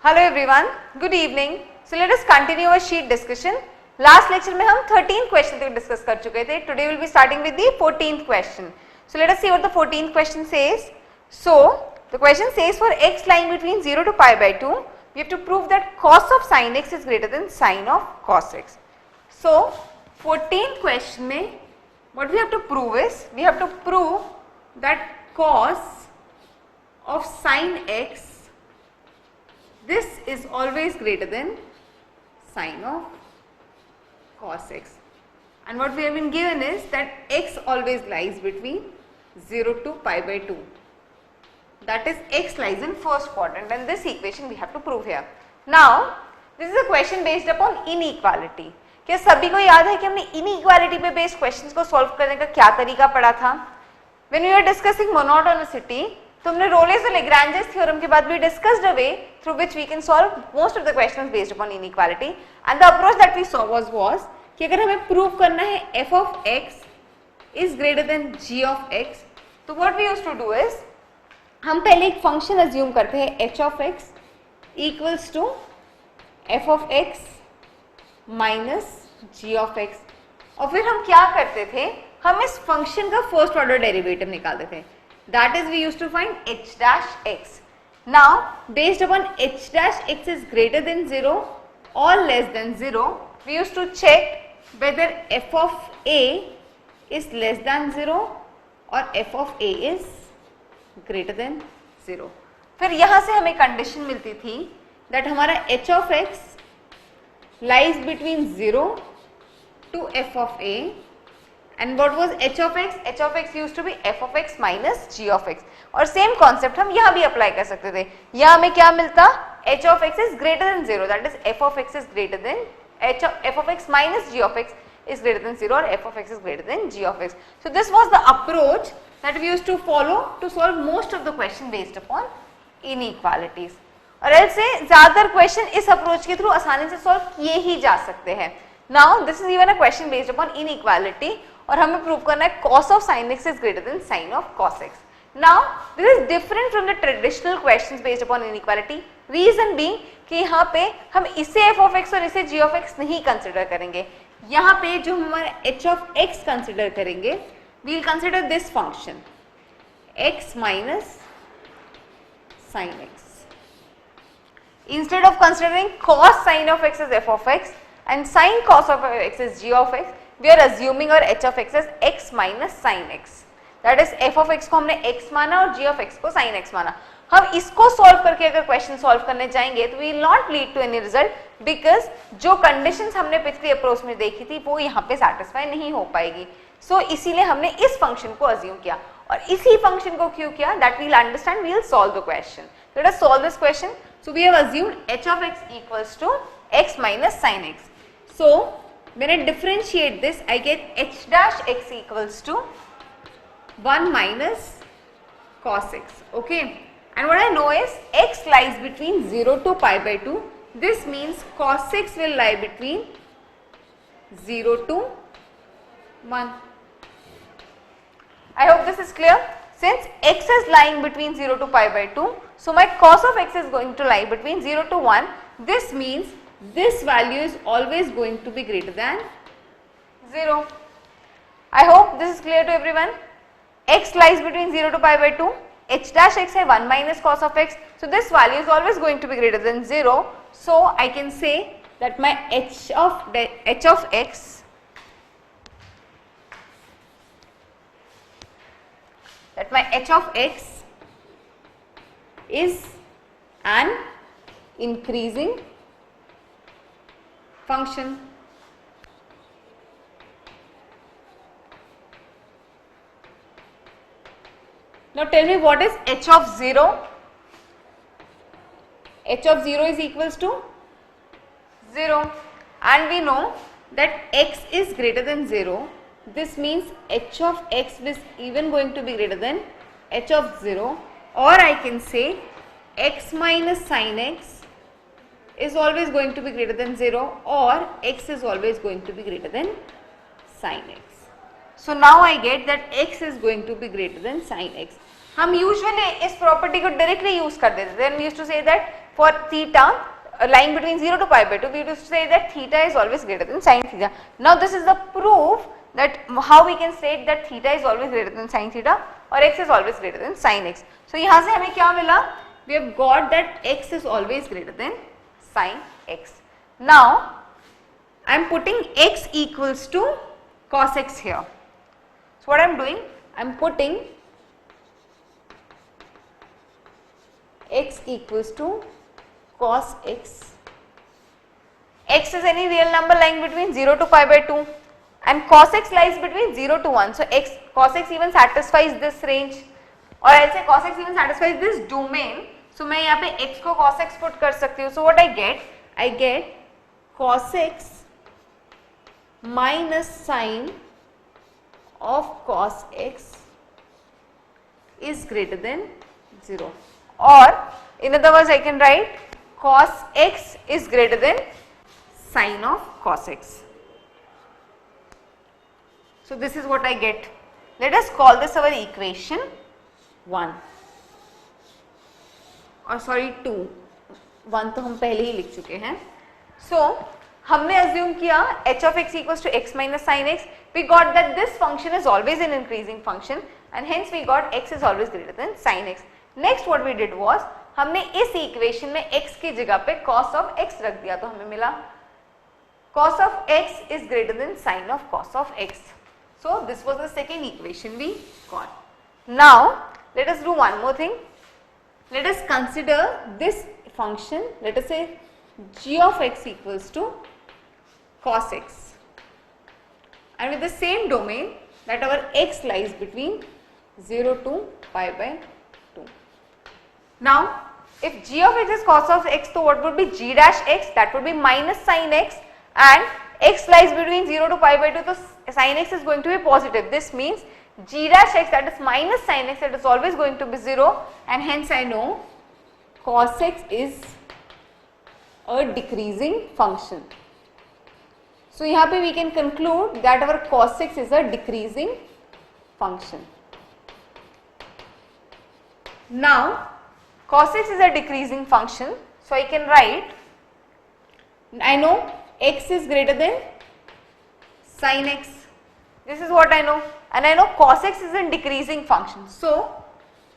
Hello everyone, good evening. So let us continue our sheet discussion. Last lecture में हम 13 question तक discuss कर चुके थे. Today we will be starting with the 14th question. So let us see what the 14th question says. So the question says for x lying between 0 to pi by 2, we have to prove that cos of sin x is greater than sin of cos x. So 14th question में what we have to prove is, we have to prove that cos of sin x, this is always greater than sin of cos x, and what we have been given is that x always lies between 0 to pi by 2, that is x lies in first quadrant, and this equation we have to prove here. Now this is a question based upon inequality. क्या सभी को याद है कि हमने inequality पे based questions को solve करने का क्या तरीका पढ़ा था? When we were discussing monotonicity, तो हमने रोलेस और लैग्रेंजेस थ्योरम के बाद भी discussed a way through which we can solve most of the questions based upon inequality, and the approach that we saw was कि अगर हमें prove करना है f of x is greater than g of x, तो what we used to do is हम पहले एक function assume करते हैं h of x equals to f of x minus g of x, और फिर हम क्या करते थे, हम इस फंक्शन का फर्स्ट ऑर्डर डेरिवेटिव निकालते थे. That is, we used to find h dash x. Now, based upon h dash x is greater than 0 or less than 0, we used to check whether f of a is less than 0 or f of a is greater than 0. फिर यहाँ से हमें condition मिलती थी that हमारा h of x lies between 0 to f of a. And what was h of x? h of x used to be f of x minus g of x. और same concept हम यहाँ भी apply कर सकते थे. यहाँ हमें क्या मिलता, h of x is greater than 0, that is f of x is greater than f of x minus g of x is greater than 0, or f of x is greater than g of x. So this was the approach that we used to follow to solve most of the question based upon inequalities. और ऐसे ज़्यादातर question इस approach के through आसानी से solve किए ही जा सकते हैं. Now this is even a question based upon inequality, और हमें प्रूव करना है cos of sin x is greater than sin of cos x. Now this is different from the traditional questions based upon inequality. Reason being कि यहाँ पे हम इसे f of x और इसे g of x नहीं कंसिडर करेंगे. यहाँ पे जो हमारा h of x कंसिडर करेंगे, we will consider this function x minus sin x. Instead of considering cos sin of x as f of x and sin cos of x as g of x, we are assuming our h of x as x minus sin x. That is, f of x को हमने x माना और g of x को sin x माना. हम इसको solve करके अगर क्वेश्चन सॉल्व करने जाएंगे तो we will not lead to any result, because जो कंडीशंस हमने पिछली अप्रोच में देखी थी वो यहाँ पे सेटिस्फाई नहीं हो पाएगी. सो इसीलिए हमने इस फंक्शन को अज्यूम किया, और इसी फंक्शन को क्यों किया, that we will understand, we will solve the question. Let us solve this question. So we have assumed h of x equals to x minus sin x. So when I differentiate this, I get h dash x equals to 1 minus cos x. Okay, and what I know is x lies between 0 to pi by 2. This means cos x will lie between 0 to 1. I hope this is clear. Since x is lying between 0 to pi by 2, so my cos of x is going to lie between 0 to 1. This means this value is always going to be greater than 0. I hope this is clear to everyone. X lies between 0 to pi by 2. H dash x है 1 minus cos of x. So this value is always going to be greater than 0. So I can say that my h of x is an increasing function. Now tell me, what is h of 0? h of 0 is equals to 0, and we know that x is greater than 0. This means h of x is even going to be greater than h of 0, or I can say x minus sin x is always going to be greater than 0, or x is always going to be greater than sin x. So now I get that x is going to be greater than sin x. हम usually इस property को directly use कर देते थे. We used to say that for theta lying between 0 to pi by 2, we used to say that theta is always greater than sin theta. Now this is the proof that how we can state that theta is always greater than sin theta or x is always greater than sin x. So यहाँ से हमें क्या मिला? We have got that x is always greater than sin x. Now I am putting x equals to cos x here. So what I am doing? I am putting x equals to cos x. X is any real number lying between 0 to pi by 2 and cos x lies between 0 to 1. So cos x even satisfies this range, or I'll say cos x even satisfies this domain. So मैं यहाँ पे x को cos x put कर सकती हूँ. So what I get cos x minus sine of cos x is greater than 0, or in other words I can write cos x is greater than sine of cos x. So this is what I get. Let us call this our equation 1, or sorry 2. 1 तो हम पहले ही लिख चुके हैं. So हमने assume किया h of x equals to x minus sin x. We got that this function is always an increasing function and hence we got x is always greater than sin x. Next what we did was हमने इस equation में x की जगह पे cos of x रख दिया, तो हमें मिला cos of x is greater than sin of cos of x. So this was the second equation we got. Now let us do one more thing. Let us consider this function. Let us say g of x equals to cos x, and with the same domain that our x lies between 0 to pi by 2. Now if g of x is cos of x, so what would be g dash x? That would be minus sin x, and x lies between 0 to pi by 2, so sin x is going to be positive. This means g dash x, that is minus sin x, that is always going to be 0, and hence I know cos x is a decreasing function. So यहाँ पे we can conclude that our cos x is a decreasing function. Now cos x is a decreasing function, so I can write, I know x is greater than sin x. This is what I know, and I know cos x is a decreasing function. So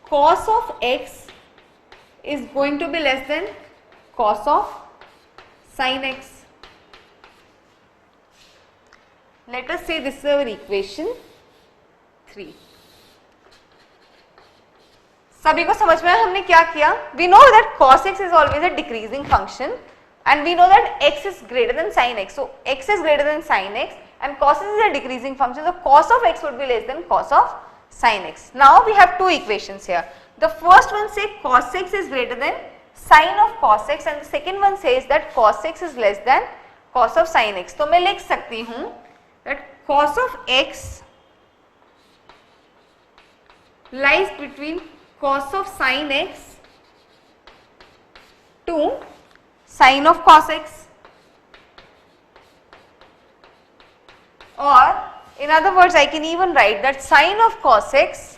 cos of x is going to be less than cos of sin x. Let us say this is our equation 3. सभी को समझ में आया हमने क्या किया? We know that cos x is always a decreasing function and we know that x is greater than sin x. So x is greater than sin x and cos x is a decreasing function. So cos of x would be less than cos of sin x. Now we have two equations here. The first one says cos x is greater than sin of cos x and the second one says that cos x is less than cos of sin x. तो मैं लिख सकती हूँ that cos of x lies between cos of sin x to sin of cos x, or in other words I can even write that sin of cos x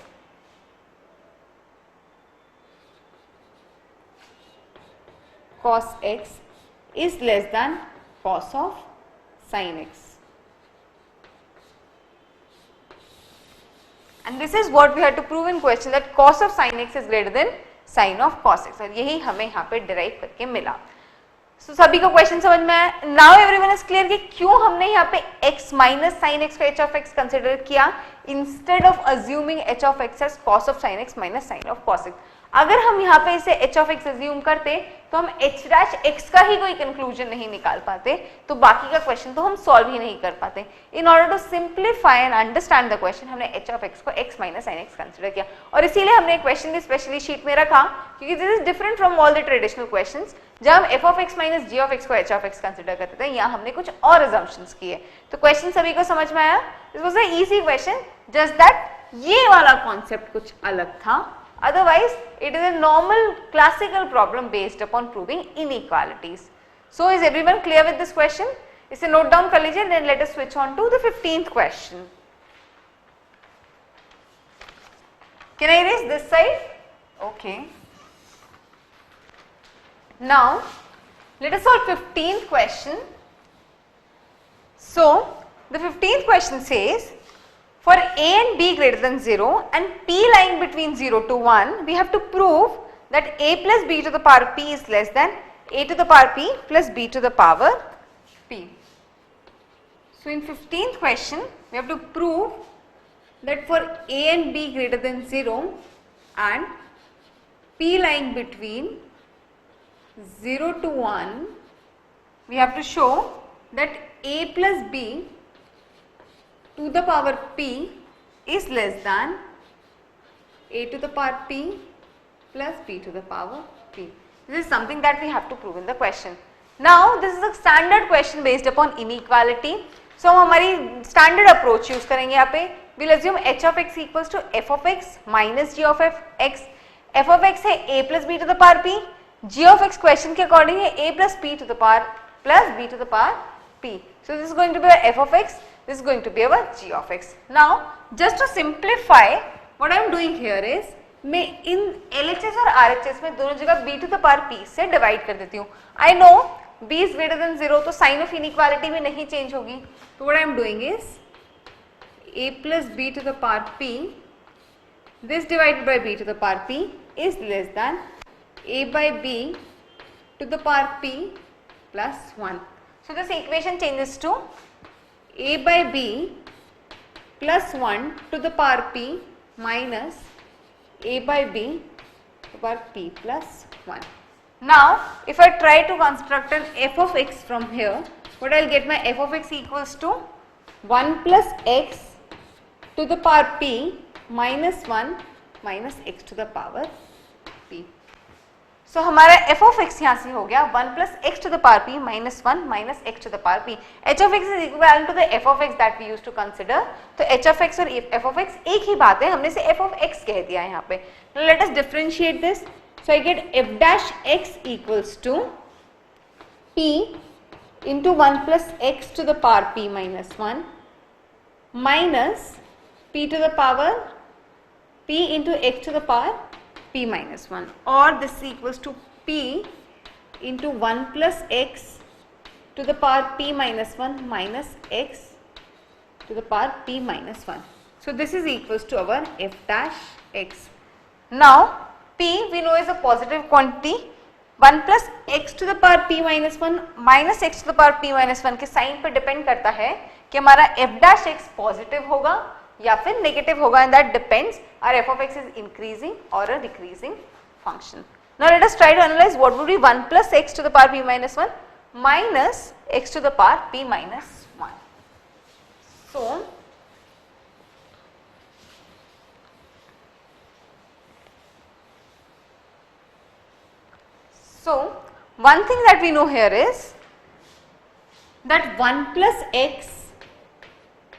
is less than cos of sin x. And this is what we had to prove in question, that cos of sin x is greater than sin of cos x, और यही हमें यहाँ पे derive करके मिला. So सभी को question समझ में आया? Now everyone is clear कि क्यों हमने यहाँ पे x minus sin x को h of x consider किया instead of assuming h of x as cos of sin x minus sin of cos x. अगर हम यहाँ पे इसे h of x assume करते तो हम h dash x का ही कोई conclusion नहीं निकाल पाते, तो बाकी का क्वेश्चन तो हम सॉल्व ही नहीं कर पाते. In order to simplify and understand the question, हमने h of x को x minus sin x consider किया, और इसीलिए हमने क्वेश्चन भी स्पेशली शीट में रखा क्योंकि this is different from all the traditional questions. जब हम f of x minus g of x को h of x consider करते थे, यहाँ हमने कुछ और assumptions किए. तो क्वेश्चन सभी को समझ में आया? This was an easy question, just that ये वाला concept कुछ अलग था. Otherwise, it is a normal classical problem based upon proving inequalities. So, is everyone clear with this question? इसे note down कर लीजिए, then let us switch on to the 15th question. Can I erase this side? Okay. Now, let us solve 15th question. So, the 15th question says, for a and b greater than 0 and p lying between 0 to 1, we have to prove that a plus b to the power p is less than a to the power p plus b to the power p. So, in 15th question, we have to prove that for a and b greater than 0 and p lying between 0 to 1, we have to show that a plus b to the power p is less than a to the power p plus b to the power p. This is something that we have to prove in the question. Now, this is a standard question based upon inequality. So, हम हमारी standard approach use करेंगे यहाँ पे. We'll assume h of x equals to f of x minus g of x. f of x है a plus b to the power p. g of x question के according है a plus p to the power plus b to the power p. So, this is going to be our f of x. This is going to be our g of x. Now, just to simplify, what I am doing here is मैं इन LHS और RHS में दोनों जगह b to the power p से divide कर देती हूँ. I know b is greater than 0, तो साइन ऑफ इनइक्वालिटी भी नहीं चेंज होगी. तो what I am doing is a plus b to the power p, this divided by b to the power p is less than a by b to the power p plus 1. So, this equation changes to a by b plus 1 to the power p minus a by b to the power p plus 1. Now, if I try to construct an f of x from here, what I will get, my f of x equals to 1 plus x to the power p minus 1 minus x to the power p. So, हमारा f of x यहाँ से हो गया 1 plus x to the power p minus 1 minus x to the power p. h of x is equivalent to the f of x that we used to consider. तो h of x और f of x एक ही बात है, हमने से f of x कह दिया है यहाँ पे. Now, let us differentiate this. So, I get f dash x equals to p into 1 plus x to the power p minus 1 minus p to the power p into x to the power p minus 1, or this is equals to p into 1 plus x to the power p minus 1 minus x to the power p minus 1. So, this is equals to our f dash x. Now, p we know is a positive quantity. 1 plus x to the power p minus 1 minus x to the power p minus 1 के sign पर depend करता है कि हमारा f dash x positive होगा या फिर negative होगा, and that depends our f of x is increasing or a decreasing function. Now, let us try to analyze what would be 1 plus x to the power p minus 1 minus x to the power p minus 1. So, one thing that we know here is that 1 plus x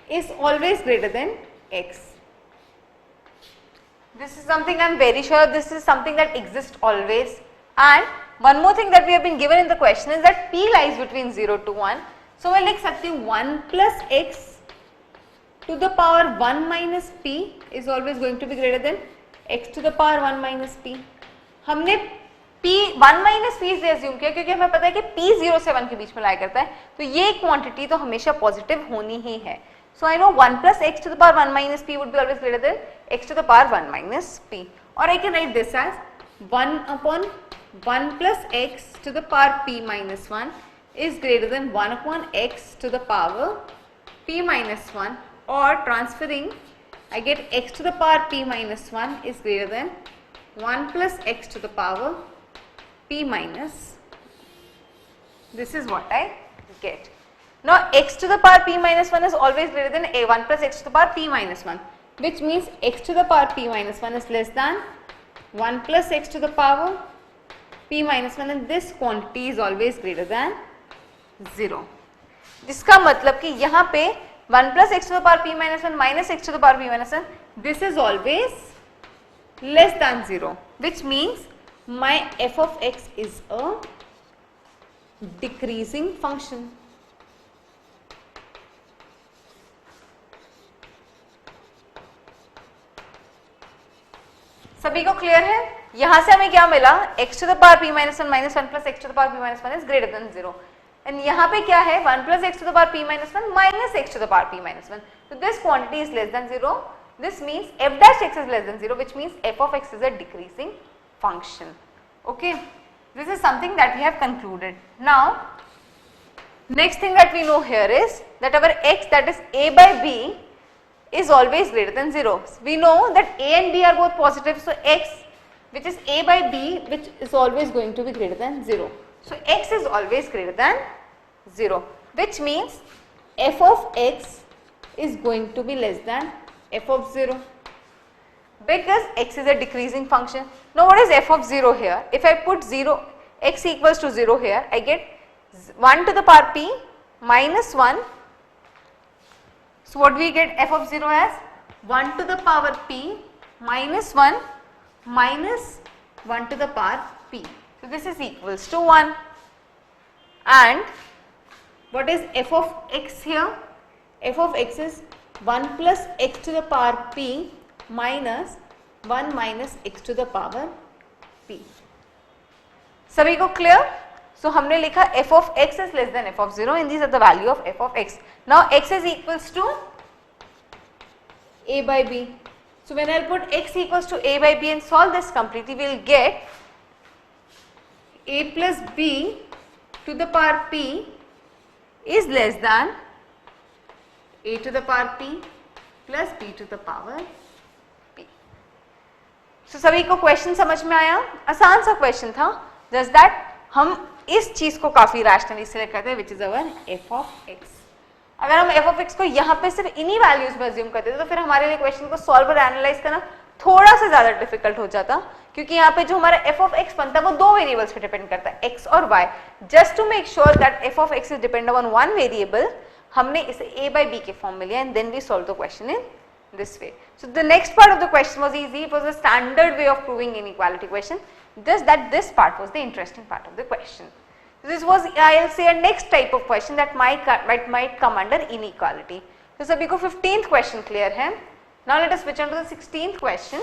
is always greater than x. This is something I am very sure, this is something that exists always. And one more thing that we have been given in the question is that p lies between 0 to 1. So, मैं लिख सकती हूँ 1 plus x to the power 1 minus p is always going to be greater than x to the power 1 minus p. हमने p 1 minus p से assume किया क्योंकि हमें पता है कि p 0 से 1 के बीच में लाई करता है, तो ये क्वांटिटी तो हमेशा पॉजिटिव होनी ही है. So, I know 1 plus x to the power 1 minus p would be always greater than x to the power 1 minus p, or I can write this as 1 upon 1 plus x to the power p minus 1 is greater than 1 upon x to the power p minus 1, or transferring I get x to the power p minus 1 is greater than 1 plus x to the power p minus, this is what I get. Now, x to the power p minus 1 is always greater than a 1 plus x to the power p minus 1, which means x to the power p minus 1 is less than 1 plus x to the power p minus 1, and this quantity is always greater than 0. जिसका मतलब कि यहाँ पे 1 plus x to the power p minus 1 minus x to the power p minus 1, this is always less than 0, which means my f of x is a decreasing function. सभी को clear है? यहां से हमें क्या मिला, x to the power p minus 1 minus 1 plus x to the power p minus 1 is greater than 0. And यहाँ पे क्या है, 1 plus x to the power p minus 1 minus x to the power p minus 1. So this quantity is less than 0. This means f dash x is less than 0, which means f of x is a decreasing function. Okay, this is something that we have concluded. Now, next thing that we know here is that our x, that is a by b, is always greater than 0. We know that a and b are both positive, so x, which is a by b, which is always going to be greater than 0. So x is always greater than 0, which means f of x is going to be less than f of 0, because x is a decreasing function. Now what is f of 0 here? If I put 0, x equals to 0 here, I get 1 to the power p minus 1. So what we get f of 0 as 1 to the power p minus 1 minus 1 to the power p. So this is equals to 1. And what is f of x here? F of x is 1 plus x to the power p minus 1 minus x to the power p. सभी को clear? So हमने लिखा f of x is less than f of 0 and these are the value of f of x. Now x is equals to a by b. So when I put x equals to a by b and solve this completely, we will get a plus b to the power p is less than a to the power p plus b to the power p. So सभी को question समझ में आया? आसान सा question था, just that हम इस चीज को काफी रैशनली सिलेक्ट करते हैं, which is our f of x. अगर हम f of x को यहाँ पे सिर्फ इन्हीं वैल्यूज में अज्यूम करते थे तो फिर हमारे लिए क्वेश्चन को सॉल्व और एनालाइज करना थोड़ा सा ज्यादा डिफिकल्ट हो जाता, क्योंकि यहाँ पे जो हमारा f of x बनता है वो दो वेरिएबल्स पे डिपेंड करता है, x और y. Just to make sure that f of x is depend on one variable, हमने इसे a by b के फॉर्म में लिया and then we solve the question in this way. So the next part of the question was easy. It was a standard way of proving inequality question. Just that this part was the interesting part of the question. This was, I'll say, a next type of question that might come under inequality. So sabhi ko 15th question clear hai. Now let us switch on to the 16th question.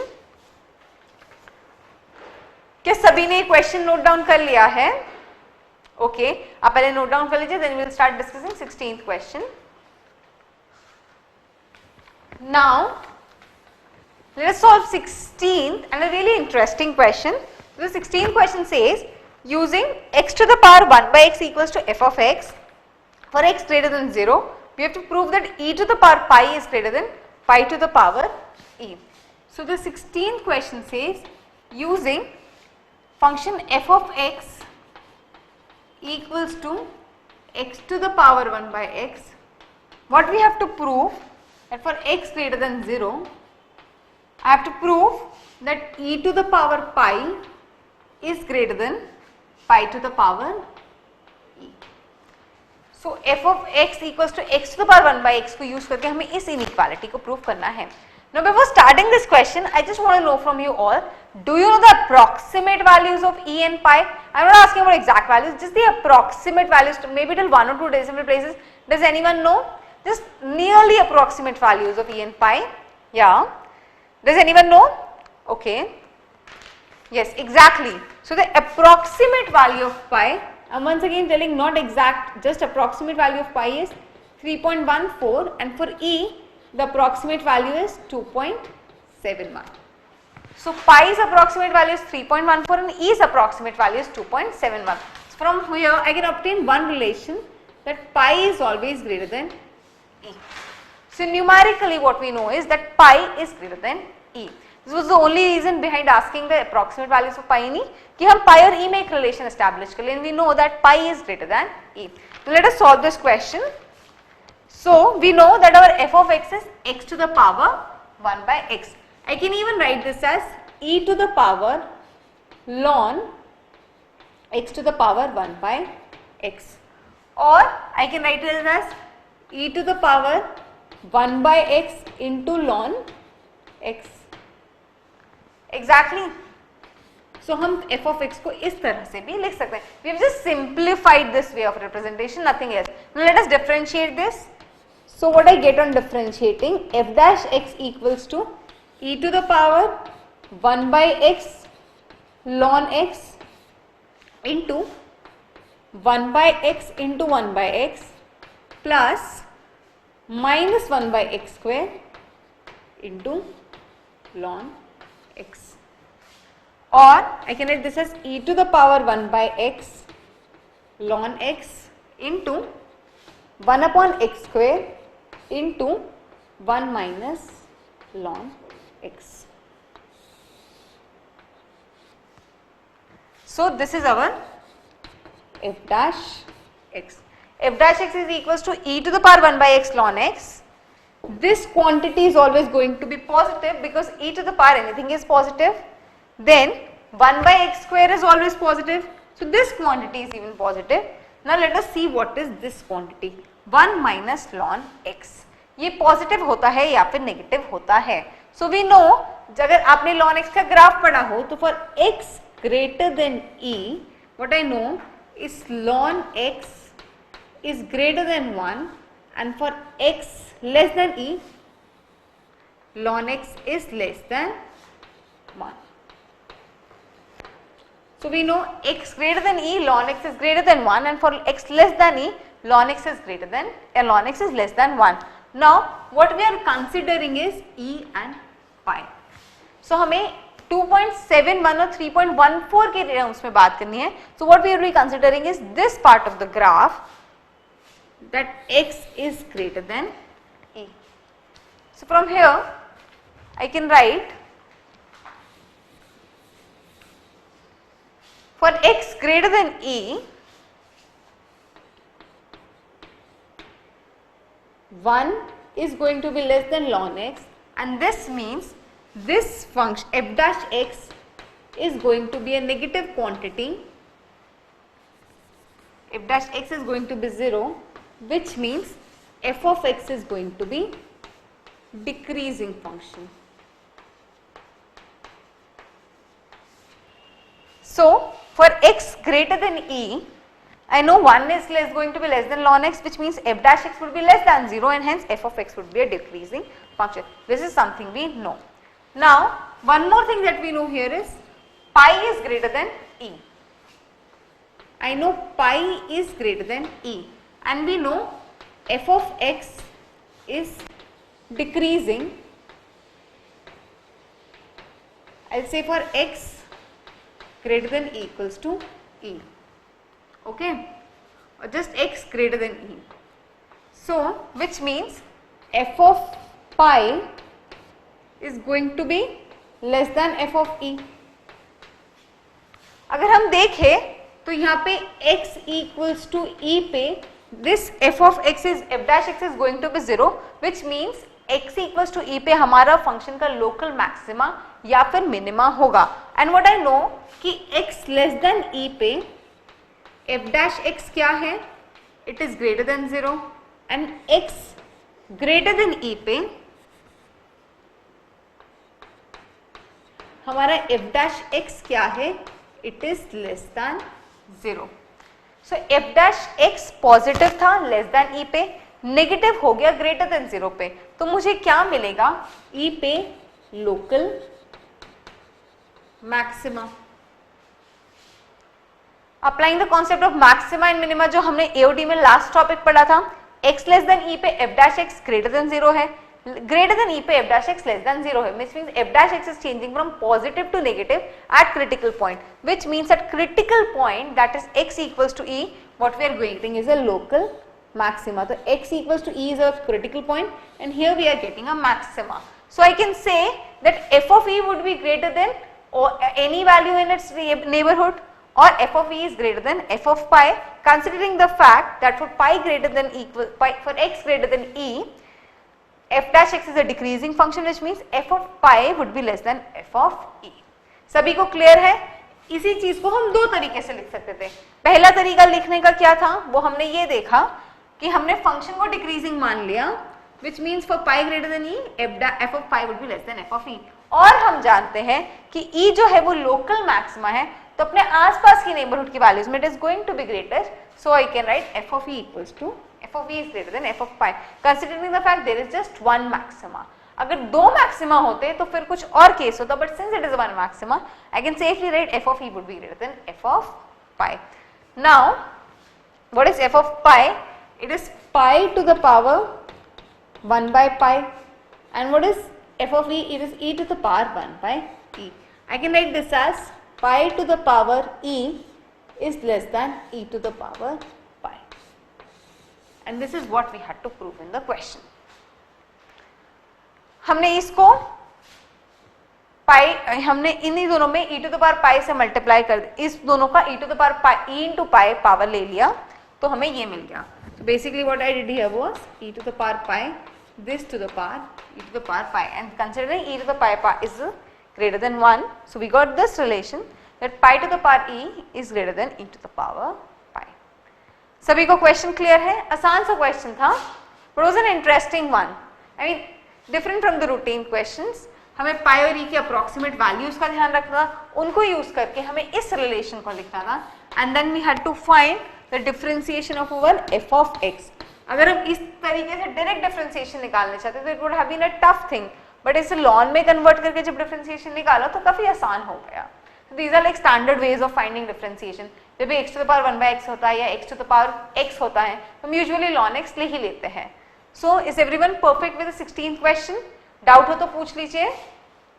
क्या सभी ने question note down कर लिया है? Okay, आप पहले note down कर लीजिए, then we will start discussing 16th question. Now, let us solve 16th and a really interesting question. The 16th question says, using x to the power 1 by x equals to f of x, for x greater than 0, we have to prove that e to the power pi is greater than pi to the power e. So the 16th question says, using function f of x equals to x to the power 1 by x, what we have to prove? That for x greater than 0, I have to prove that e to the power pi is greater than pi to the power e. So f of x equals to x to the power 1 by x को use करके हमें इस inequality को prove करना है. Now before starting this question, I just want to know from you all, do you know the approximate values of e and pi? I am not asking about exact values, just the approximate values, maybe till 1 or 2 decimal places. Does anyone know? Just nearly approximate values of e and pi. Yeah. Does anyone know? Okay. Yes, exactly. So the approximate value of pi, I'm once again telling not exact, just approximate value of pi is 3.14, and for e, the approximate value is 2.71. So pi's approximate value is 3.14 and e's approximate value is 2.71. So from here, I can obtain one relation that pi is always greater than e. So numerically what we know is that pi is greater than e. This was the only reason behind asking the approximate values of pi and e, कि हम pi और e में एक relation establish कर लें, and we know that pi is greater than e. So let us solve this question. So we know that our f of x is x to the power 1 by x. I can even write this as e to the power ln x to the power 1 by x, or I can write it as e to the power 1 by x into ln x. Exactly. So हम f of x को इस तरह से भी लिख सकते हैं. We have just simplified this way of representation, nothing else. Now let us differentiate this. So what I get on differentiating, f dash x equals to e to the power 1 by x ln x into 1 by x into 1 by x plus minus 1 by x square into ln x, or I can write this as e to the power 1 by x ln x into 1 upon x square into 1 minus ln x. So this is our f dash x. F dash x is equals to e to the power 1 by x ln x. This quantity is always going to be positive because e to the power anything is positive. Then 1 by x square is always positive. So this quantity is even positive. Now let us see what is this quantity 1 minus ln x. ये positive होता है या फिर negative होता है. So we know अगर आपने ln x का ग्राफ पढ़ा हो तो for x greater than e what I know is ln x is greater than 1 and for x less than e ln x is less than 1. So we know x greater than e ln x is greater than 1 and for x less than e ln x is greater than ln x is less than 1. Now what we are considering is e and pi. So हमें 2.71 और 3.14 के terms में बात करनी है. So what we will be considering is this part of the graph that x is greater than e. So from here I can write for x greater than e 1 is going to be less than ln x and this means this function f dash x is going to be a negative quantity. F dash x is going to be 0 which means f of x is going to be decreasing function. So for x greater than e I know 1 is going to be less than ln x which means f dash x would be less than 0 and hence f of x would be a decreasing function. This is something we know. Now one more thing that we know here is pi is greater than e. I know pi is greater than e and we know f of x is decreasing. I will say for x greater than e equals to e. Okay, or just x greater than e. So which means f of pi is going to be less than f of e. अगर हम देखें तो यहाँ पे x equals to e पे this f of x is f dash x is going to be 0 which means x equals to e पे हमारा function का लोकल मैक्सिमा या फिर मिनिमा होगा. एंड व्हाट आई नो कि x लेस देन e पे f dash x क्या है, it is greater than 0 and x greater than e पे हमारा f dash x क्या है, it is less than 0. So f dash x positive था less than e पे, negative हो गया ग्रेटर देन 0 पे, तो मुझे क्या मिलेगा e पे local maxima. Applying the concept of maxima and minima जो हमने एओडी में लास्ट टॉपिक पढ़ा था, x लेस देन e पे f dash x greater than 0 है, ग्रेटर देन e पे f dash x less than 0 है, which means f dash x is changing from positive to negative at critical point, which means at critical point that is x equals to e, what we are getting is a local maxima. So x equals to e is a critical point and here we are getting a maxima. So I can say that f of e would be greater than or any value in its neighborhood, or f of e is greater than f of pi, considering the fact that for pi greater than equal for x greater than e, f dash x is a decreasing function which means f of pi would be less than f of e. सभी को clear है? इसी चीज को हम दो तरीके से लिख सकते थे. पहला तरीका लिखने का क्या था, वो हमने ये देखा कि हमने फंक्शन को डिक्रीजिंग मान लिया which means for pi greater than e f of pi would be less than f of e, और हम जानते हैं कि e जो है वो लोकल मैक्सिमा है, तो अपने आसपास की नेबरहुड की वैल्यूज में it is going to be greater, so I can write f of e equals to f of e is greater than f of pi, considering the fact there is just one maxima. अगर 2 maxima होते तो फिर कुछ और case होता, but since it is one maxima I can safely right f of e would be greater than f of pi. Now what is f of pi? It is pi to the power 1 by pi, and what is f of e? It is e to the power 1 by e. I can write this as pi to the power e is less than e to the power pi, and this is what we had to prove in the question. हमने इसको पाई, हमने इन्हीं दोनों में e to the power pi से multiply कर दिया, इस दोनों का e to the power pi e into pi power ले लिया तो हमें ये मिल गया. So basically what I did here was e to the power pi, this to the power e to the power pi, and considering e to the pi is greater than 1, so we got this relation that pi to the power e is greater than e to the power pi. सभी को question clear है? आसान सा question था, but was an interesting one. I mean different from the routine questions. हमें पाई और ई के approximate values का ध्यान रखना था, उनको यूज करके हमें इस रिलेशन को लिखना था, and then we had to find the differentiation of over f of x. अगर हम इस तरीके से डायरेक्ट डिफरेंशिएशन निकालना चाहते तो it would have been a tough thing, but इसे लॉन में कन्वर्ट करके जब डिफरेंशिएशन निकाला तो काफी आसान हो गया. These are like standard ways of finding differentiation. जब भी x to the power 1 by x होता है या x to the power x होता है तो हम usually ln x ले ही लेते हैं. So is everyone perfect with the 16th question? Doubt हो तो पूछ लीजिए.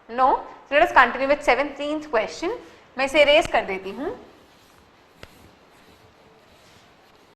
No? So let us continue with 17th question. मैं इसे erase कर देती हूँ.